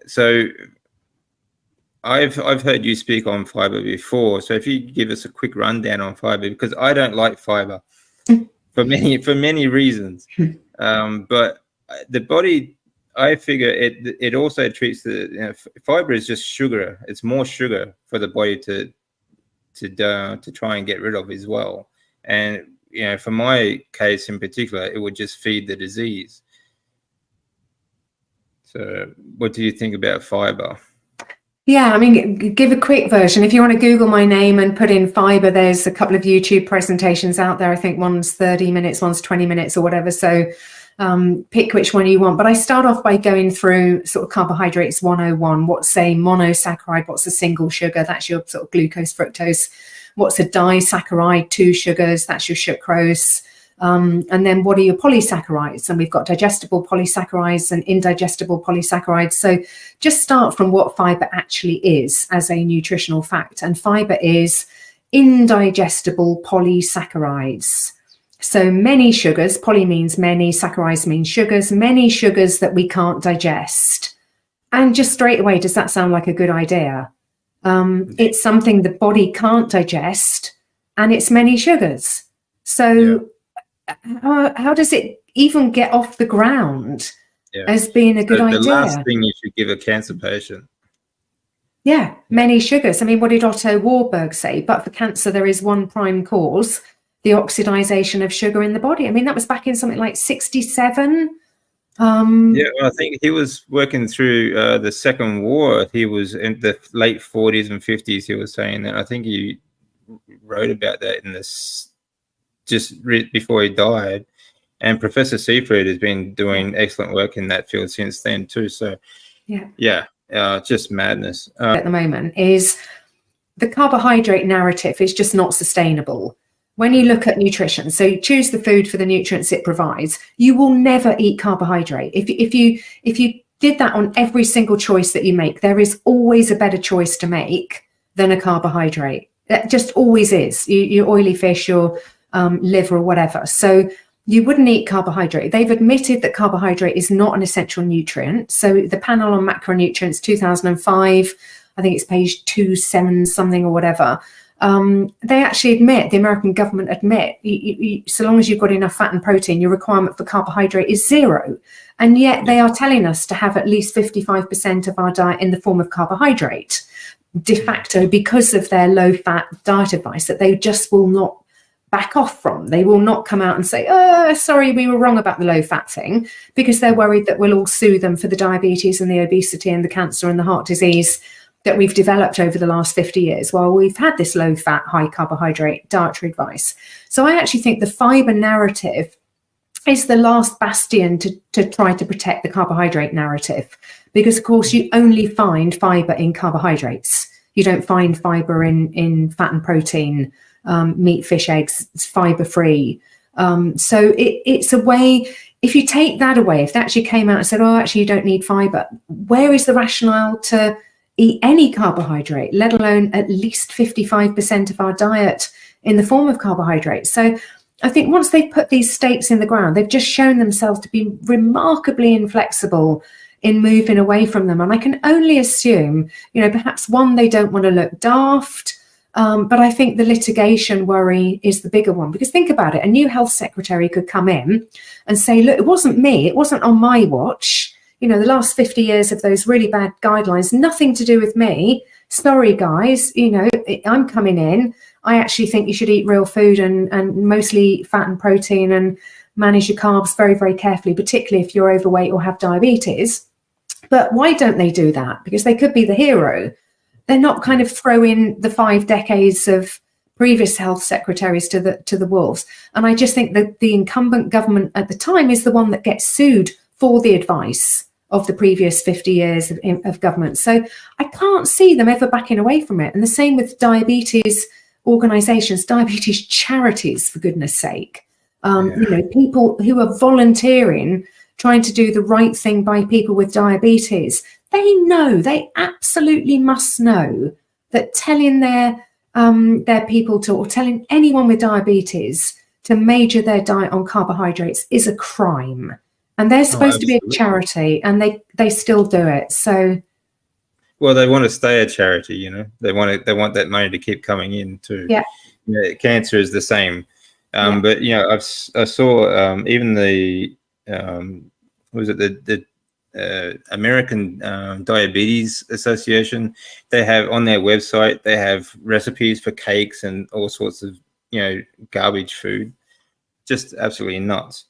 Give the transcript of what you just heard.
So I've heard you speak on fiber before. So if you give us a quick rundown on fiber, because I don't like fiber for many reasons. But the body, I figure it also treats fiber is just sugar. It's more sugar for the body to try and get rid of as well. And for my case in particular, it would just feed the disease. So what do you think about fiber? Yeah, I mean, give a quick version. If you want to Google my name and put in fiber, there's a couple of YouTube presentations out there. I think one's 30 minutes, one's 20 minutes or whatever. So pick which one you want. But I start off by going through sort of carbohydrates 101. What's a monosaccharide? What's a single sugar? That's your sort of glucose, fructose. What's a disaccharide? 2 sugars. That's your sucrose. And then what are your polysaccharides? And we've got digestible polysaccharides and indigestible polysaccharides. So just start from what fiber actually is as a nutritional fact. And fiber is indigestible polysaccharides. So many sugars, poly means many, saccharides mean sugars, many sugars that we can't digest. And just straight away, does that sound like a good idea? It's something the body can't digest, and it's many sugars. So how does it even get off the ground as being a good idea? The last thing you should give a cancer patient. Yeah, many sugars. I mean, what did Otto Warburg say? But for cancer, there is one prime cause, the oxidization of sugar in the body. I mean, that was back in something like 67. I think he was working through the Second War. He was in the late 40s and 50s. He was saying that. I think he wrote about that in this just before he died. And Professor Seafried has been doing excellent work in that field since then too. So just madness. At the moment is the carbohydrate narrative is just not sustainable. When you look at nutrition, so you choose the food for the nutrients it provides, you will never eat carbohydrate. If you did that on every single choice that you make, there is always a better choice to make than a carbohydrate. That just always is. Your oily fish, your liver or whatever. So you wouldn't eat carbohydrate. They've admitted that carbohydrate is not an essential nutrient. So the panel on macronutrients 2005, I think it's page 27 something or whatever. They actually admit, the American government admit, so long as you've got enough fat and protein, your requirement for carbohydrate is 0. And yet they are telling us to have at least 55% of our diet in the form of carbohydrate, de facto, because of their low-fat diet advice that they just will not back off from. They will not come out and say, sorry, we were wrong about the low-fat thing, because they're worried that we'll all sue them for the diabetes and the obesity and the cancer and the heart disease that we've developed over the last 50 years while we've had this low-fat, high-carbohydrate dietary advice. So I actually think the fiber narrative is the last bastion to try to protect the carbohydrate narrative, because, of course, you only find fiber in carbohydrates. You don't find fiber in fat and protein, meat, fish, eggs. It's fiber-free. So it's a way, if you take that away, if they actually came out and said, actually, you don't need fiber, where is the rationale to eat any carbohydrate, let alone at least 55% of our diet in the form of carbohydrates? So I think once they've put these stakes in the ground, they've just shown themselves to be remarkably inflexible in moving away from them. And I can only assume, perhaps one, they don't want to look daft, but I think the litigation worry is the bigger one. Because think about it, a new health secretary could come in and say, look, it wasn't me, it wasn't on my watch. The last 50 years of those really bad guidelines, nothing to do with me. Sorry, guys, I'm coming in. I actually think you should eat real food and mostly fat and protein and manage your carbs very, very carefully, particularly if you're overweight or have diabetes. But why don't they do that? Because they could be the hero. They're not kind of throwing the 5 decades of previous health secretaries to the wolves. And I just think that the incumbent government at the time is the one that gets sued for the advice of the previous 50 years of government. So I can't see them ever backing away from it. And the same with diabetes organizations, diabetes charities, for goodness sake. People who are volunteering, trying to do the right thing by people with diabetes. They absolutely must know that telling their people to, or telling anyone with diabetes to major their diet on carbohydrates is a crime. And they're supposed to be a charity, and they still do it. So Well, they want to stay a charity, you know. They want that money to keep coming in too. Yeah. You know, cancer is the same. Yeah. But you know, I saw even the was it the American Diabetes Association? They have on their website, they have recipes for cakes and all sorts of, you know, garbage food. Just absolutely nuts.